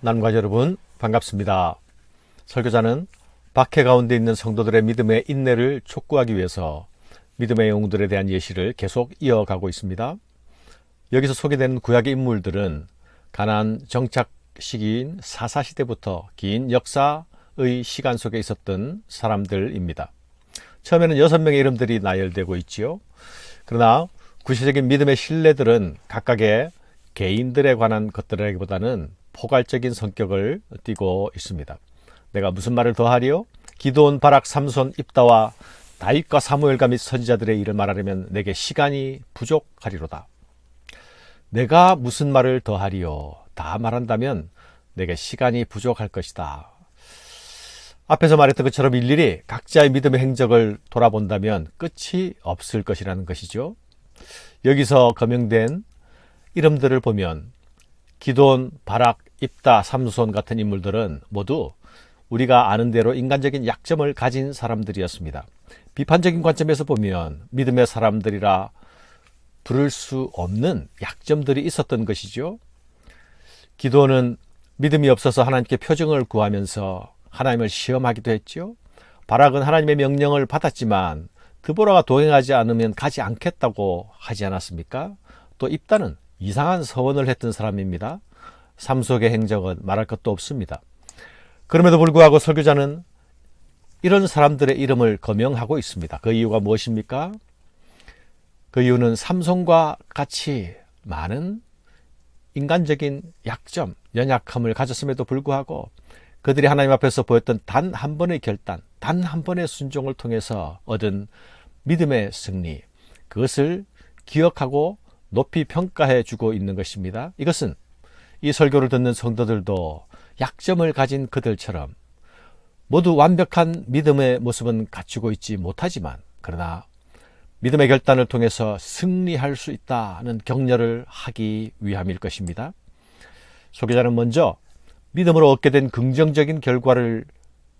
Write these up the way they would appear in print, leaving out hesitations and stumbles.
남과 여러분 반갑습니다. 설교자는 박해 가운데 있는 성도들의 믿음의 인내를 촉구하기 위해서 믿음의 영웅들에 대한 예시를 계속 이어가고 있습니다. 여기서 소개되는 구약의 인물들은 가나안 정착 시기인 사사시대부터 긴 역사의 시간 속에 있었던 사람들입니다. 처음에는 6명의 이름들이 나열되고 있지요. 그러나 구체적인 믿음의 신뢰들은 각각의 개인들에 관한 것들에기보다는 포괄적인 성격을 띠고 있습니다. 내가 무슨 말을 더하리요? 기드온, 바락, 삼손, 입다와 다윗과 사무엘과 및 선지자들의 일을 말하려면 내게 시간이 부족하리로다. 내가 무슨 말을 더하리요? 다 말한다면 내게 시간이 부족할 것이다. 앞에서 말했던 것처럼 일일이 각자의 믿음의 행적을 돌아본다면 끝이 없을 것이라는 것이죠. 여기서 거명된 이름들을 보면 기드온, 바락, 입다, 삼손 같은 인물들은 모두 우리가 아는 대로 인간적인 약점을 가진 사람들이었습니다. 비판적인 관점에서 보면 믿음의 사람들이라 부를 수 없는 약점들이 있었던 것이죠. 기드온은 믿음이 없어서 하나님께 표징을 구하면서 하나님을 시험하기도 했죠. 바락은 하나님의 명령을 받았지만 드보라가 동행하지 않으면 가지 않겠다고 하지 않았습니까? 또 입다는 이상한 서원을 했던 사람입니다. 삶 속의 행적은 말할 것도 없습니다. 그럼에도 불구하고 설교자는 이런 사람들의 이름을 거명하고 있습니다. 그 이유가 무엇입니까? 그 이유는 삼손과 같이 많은 인간적인 약점, 연약함을 가졌음에도 불구하고 그들이 하나님 앞에서 보였던 단 한 번의 결단, 단 한 번의 순종을 통해서 얻은 믿음의 승리, 그것을 기억하고 높이 평가해 주고 있는 것입니다. 이것은 이 설교를 듣는 성도들도 약점을 가진 그들처럼 모두 완벽한 믿음의 모습은 갖추고 있지 못하지만 그러나 믿음의 결단을 통해서 승리할 수 있다는 격려를 하기 위함일 것입니다. 소개자는 먼저 믿음으로 얻게 된 긍정적인 결과를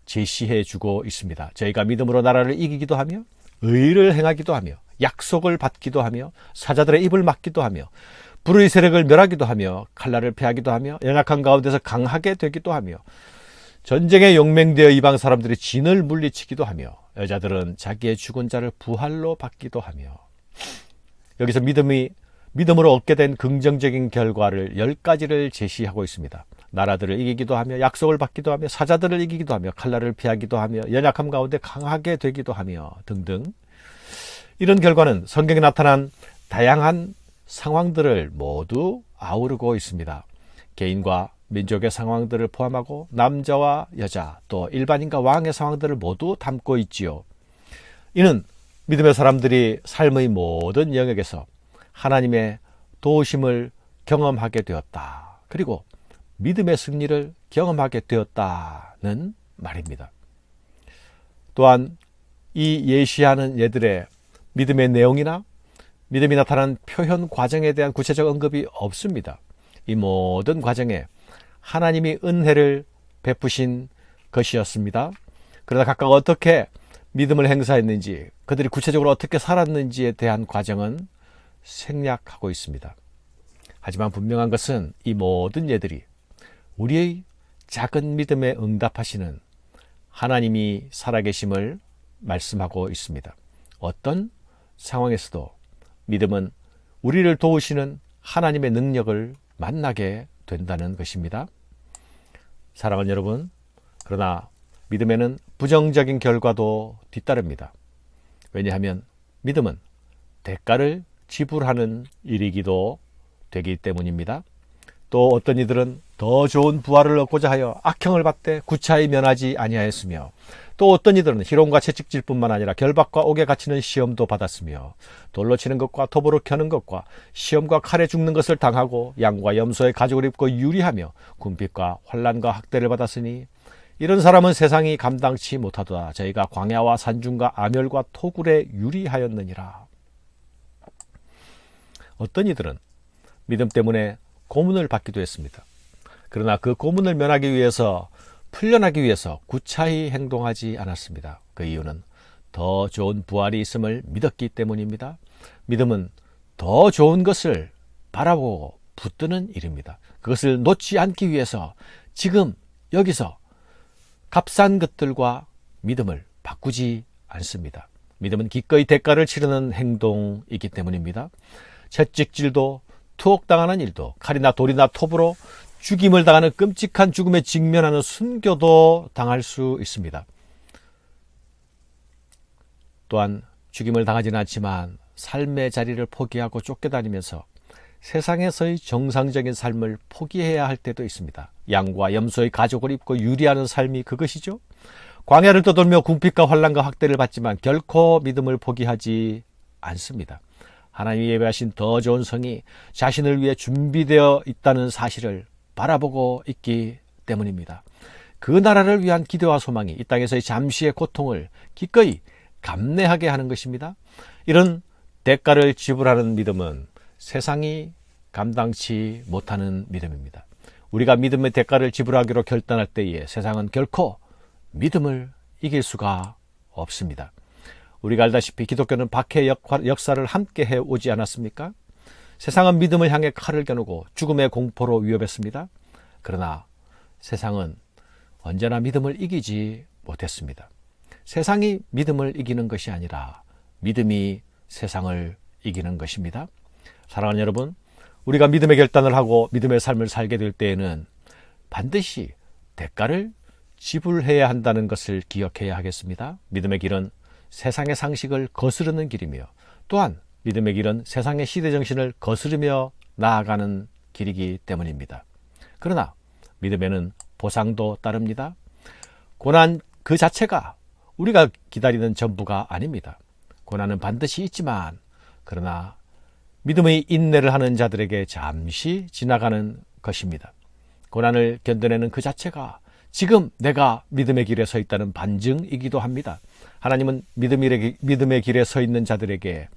제시해 주고 있습니다. 저희가 믿음으로 나라를 이기기도 하며 의를 행하기도 하며 약속을 받기도 하며 사자들의 입을 막기도 하며 불의 세력을 멸하기도 하며 칼날을 피하기도 하며 연약한 가운데서 강하게 되기도 하며 전쟁에 용맹되어 이방 사람들이 진을 물리치기도 하며 여자들은 자기의 죽은 자를 부활로 받기도 하며 여기서 믿음으로 얻게 된 긍정적인 결과를 10가지를 제시하고 있습니다. 나라들을 이기기도 하며 약속을 받기도 하며 사자들을 이기기도 하며 칼날을 피하기도 하며 연약함 가운데 강하게 되기도 하며 등등. 이런 결과는 성경에 나타난 다양한 상황들을 모두 아우르고 있습니다. 개인과 민족의 상황들을 포함하고 남자와 여자 또 일반인과 왕의 상황들을 모두 담고 있지요. 이는 믿음의 사람들이 삶의 모든 영역에서 하나님의 도우심을 경험하게 되었다. 그리고 믿음의 승리를 경험하게 되었다는 말입니다. 또한 이 예시하는 예들의 믿음의 내용이나 믿음이 나타난 표현 과정에 대한 구체적 언급이 없습니다. 이 모든 과정에 하나님이 은혜를 베푸신 것이었습니다. 그러나 각각 어떻게 믿음을 행사했는지, 그들이 구체적으로 어떻게 살았는지에 대한 과정은 생략하고 있습니다. 하지만 분명한 것은 이 모든 예들이 우리의 작은 믿음에 응답하시는 하나님이 살아계심을 말씀하고 있습니다. 어떤 상황에서도 믿음은 우리를 도우시는 하나님의 능력을 만나게 된다는 것입니다. 사랑하는 여러분, 그러나 믿음에는 부정적인 결과도 뒤따릅니다. 왜냐하면 믿음은 대가를 지불하는 일이기도 되기 때문입니다. 또 어떤 이들은 더 좋은 부활을 얻고자 하여 악형을 받되 구차히 면하지 아니하였으며 또 어떤 이들은 희롱과 채찍질 뿐만 아니라 결박과 옥에 갇히는 시험도 받았으며 돌로 치는 것과 톱으로 켜는 것과 시험과 칼에 죽는 것을 당하고 양과 염소의 가죽을 입고 유리하며 궁핍과 환난과 학대를 받았으니 이런 사람은 세상이 감당치 못하도다. 저희가 광야와 산중과 아멸과 토굴에 유리하였느니라. 어떤 이들은 믿음 때문에 고문을 받기도 했습니다. 그러나 그 고문을 면하기 위해서 풀려나기 위해서 구차히 행동하지 않았습니다. 그 이유는 더 좋은 부활이 있음을 믿었기 때문입니다. 믿음은 더 좋은 것을 바라보고 붙드는 일입니다. 그것을 놓지 않기 위해서 지금 여기서 값싼 것들과 믿음을 바꾸지 않습니다. 믿음은 기꺼이 대가를 치르는 행동이기 때문입니다. 채찍질도, 투옥당하는 일도, 칼이나 돌이나 톱으로 죽임을 당하는 끔찍한 죽음에 직면하는 순교도 당할 수 있습니다. 또한 죽임을 당하지는 않지만 삶의 자리를 포기하고 쫓겨다니면서 세상에서의 정상적인 삶을 포기해야 할 때도 있습니다. 양과 염소의 가죽을 입고 유리하는 삶이 그것이죠. 광야를 떠돌며 궁핍과 환난과 학대를 받지만 결코 믿음을 포기하지 않습니다. 하나님이 예배하신 더 좋은 성이 자신을 위해 준비되어 있다는 사실을 바라보고 있기 때문입니다. 그 나라를 위한 기대와 소망이 이 땅에서의 잠시의 고통을 기꺼이 감내하게 하는 것입니다. 이런 대가를 지불하는 믿음은 세상이 감당치 못하는 믿음입니다. 우리가 믿음의 대가를 지불하기로 결단할 때에 세상은 결코 믿음을 이길 수가 없습니다. 우리가 알다시피 기독교는 박해 역사를 함께 해오지 않았습니까? 세상은 믿음을 향해 칼을 겨누고 죽음의 공포로 위협했습니다. 그러나 세상은 언제나 믿음을 이기지 못했습니다. 세상이 믿음을 이기는 것이 아니라 믿음이 세상을 이기는 것입니다. 사랑하는 여러분, 우리가 믿음의 결단을 하고 믿음의 삶을 살게 될 때에는 반드시 대가를 지불해야 한다는 것을 기억해야 하겠습니다. 믿음의 길은 세상의 상식을 거스르는 길이며 또한 믿음의 길은 세상의 시대정신을 거스르며 나아가는 길이기 때문입니다. 그러나 믿음에는 보상도 따릅니다. 고난 그 자체가 우리가 기다리는 전부가 아닙니다. 고난은 반드시 있지만 그러나 믿음의 인내를 하는 자들에게 잠시 지나가는 것입니다. 고난을 견뎌내는 그 자체가 지금 내가 믿음의 길에 서 있다는 반증이기도 합니다. 하나님은 믿음의 길에 서 있는 자들에게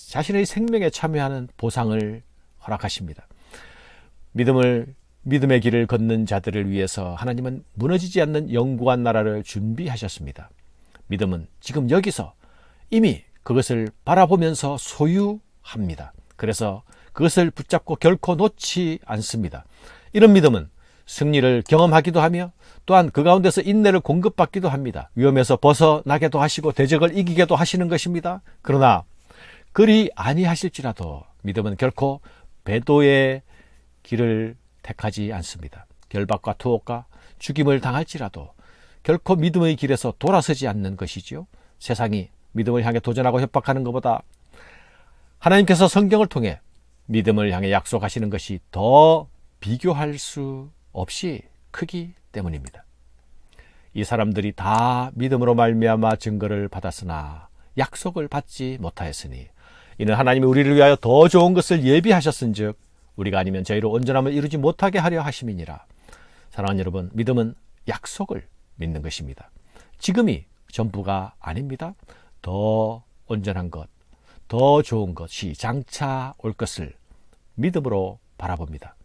자신의 생명에 참여하는 보상을 허락하십니다. 믿음의 길을 걷는 자들을 위해서 하나님은 무너지지 않는 영구한 나라를 준비하셨습니다. 믿음은 지금 여기서 이미 그것을 바라보면서 소유합니다. 그래서 그것을 붙잡고 결코 놓지 않습니다. 이런 믿음은 승리를 경험하기도 하며 또한 그 가운데서 인내를 공급받기도 합니다. 위험에서 벗어나게도 하시고 대적을 이기게도 하시는 것입니다. 그러나 그리 아니하실지라도 믿음은 결코 배도의 길을 택하지 않습니다. 결박과 투옥과 죽임을 당할지라도 결코 믿음의 길에서 돌아서지 않는 것이지요. 세상이 믿음을 향해 도전하고 협박하는 것보다 하나님께서 성경을 통해 믿음을 향해 약속하시는 것이 더 비교할 수 없이 크기 때문입니다. 이 사람들이 다 믿음으로 말미암아 증거를 받았으나 약속을 받지 못하였으니 이는 하나님이 우리를 위하여 더 좋은 것을 예비하셨은즉 우리가 아니면 저희로 온전함을 이루지 못하게 하려 하심이니라. 사랑하는 여러분, 믿음은 약속을 믿는 것입니다. 지금이 전부가 아닙니다. 더 온전한 것, 더 좋은 것이 장차 올 것을 믿음으로 바라봅니다.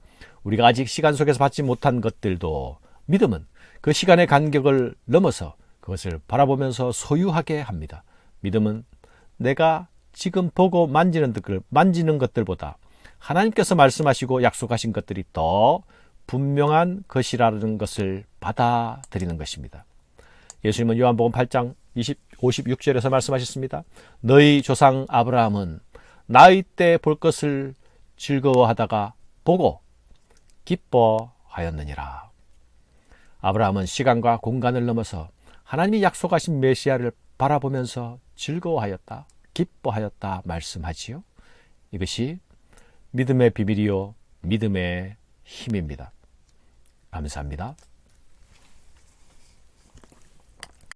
우리가 아직 시간 속에서 받지 못한 것들도 믿음은 그 시간의 간격을 넘어서 그것을 바라보면서 소유하게 합니다. 믿음은 내가 지금 보고 만지는 것들보다 하나님께서 말씀하시고 약속하신 것들이 더 분명한 것이라는 것을 받아들이는 것입니다. 예수님은 요한복음 8장 56절에서 말씀하셨습니다. 너희 조상 아브라함은 나의 때 볼 것을 즐거워하다가 보고 기뻐하였느니라. 아브라함은 시간과 공간을 넘어서 하나님이 약속하신 메시아를 바라보면서 즐거워하였다, 기뻐하였다 말씀하지요. 이것이 믿음의 비밀이요 믿음의 힘입니다. 감사합니다.